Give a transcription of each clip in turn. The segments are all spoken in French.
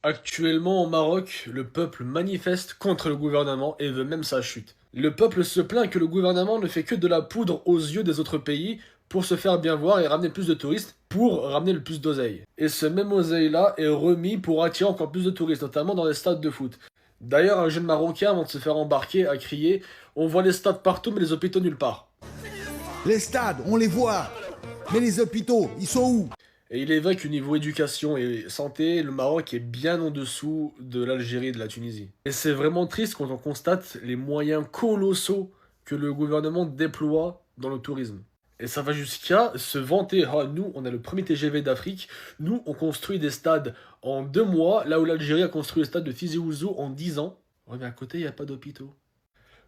Actuellement au Maroc, le peuple manifeste contre le gouvernement et veut même sa chute. Le peuple se plaint que le gouvernement ne fait que de la poudre aux yeux des autres pays pour se faire bien voir et ramener plus de touristes pour ramener le plus d'oseille. Et ce même oseille-là est remis pour attirer encore plus de touristes, notamment dans les stades de foot. D'ailleurs, un jeune Marocain, avant de se faire embarquer, a crié: On voit les stades partout, mais les hôpitaux nulle part. Les stades, on les voit. Mais les hôpitaux, ils sont où? Et il évoque qu'au niveau éducation et santé, le Maroc est bien en dessous de l'Algérie et de la Tunisie. Et c'est vraiment triste quand on constate les moyens colossaux que le gouvernement déploie dans le tourisme. Et ça va jusqu'à se vanter: Ah, nous, on a le premier TGV d'Afrique, nous, on construit des stades en 2 mois, là où l'Algérie a construit le stade de Tizi Ouzou en 10 ans. Ouais, mais à côté, il n'y a pas d'hôpitaux.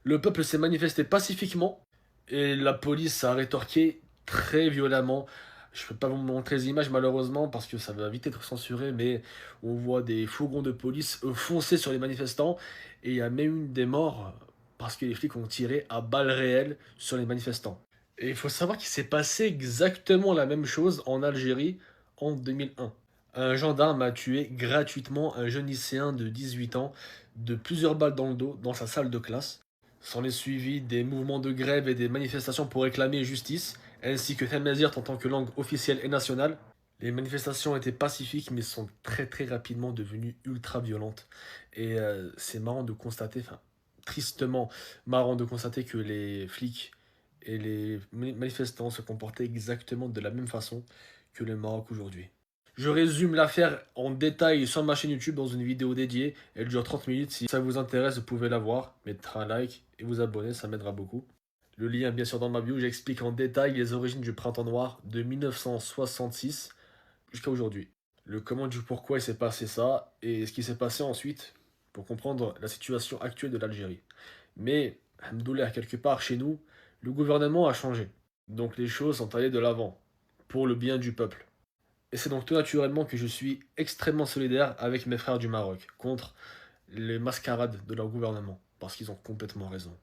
Le peuple s'est manifesté pacifiquement et la police a rétorqué très violemment. Je ne peux pas vous montrer les images malheureusement parce que ça va vite être censuré, mais on voit des fourgons de police foncer sur les manifestants et il y a même eu des morts parce que les flics ont tiré à balles réelles sur les manifestants. Et il faut savoir qu'il s'est passé exactement la même chose en Algérie en 2001. Un gendarme a tué gratuitement un jeune lycéen de 18 ans de plusieurs balles dans le dos dans sa salle de classe. S'en est suivi des mouvements de grève et des manifestations pour réclamer justice, ainsi que Tamazight en tant que langue officielle et nationale. Les manifestations étaient pacifiques, mais sont très rapidement devenues ultra violentes. Et c'est marrant de constater, enfin, tristement marrant de constater que les flics et les manifestants se comportaient exactement de la même façon que le Maroc aujourd'hui. Je résume l'affaire en détail sur ma chaîne YouTube dans une vidéo dédiée. Elle dure 30 minutes. Si ça vous intéresse, vous pouvez la voir, mettre un like et vous abonner, ça m'aidera beaucoup. Le lien bien sûr dans ma bio, j'explique en détail les origines du printemps noir de 1966 jusqu'à aujourd'hui. Le comment du pourquoi il s'est passé ça et ce qui s'est passé ensuite pour comprendre la situation actuelle de l'Algérie. Mais, alhamdoulilah, quelque part chez nous, le gouvernement a changé. Donc les choses sont allées de l'avant, pour le bien du peuple. Et c'est donc tout naturellement que je suis extrêmement solidaire avec mes frères du Maroc contre les mascarades de leur gouvernement, parce qu'ils ont complètement raison.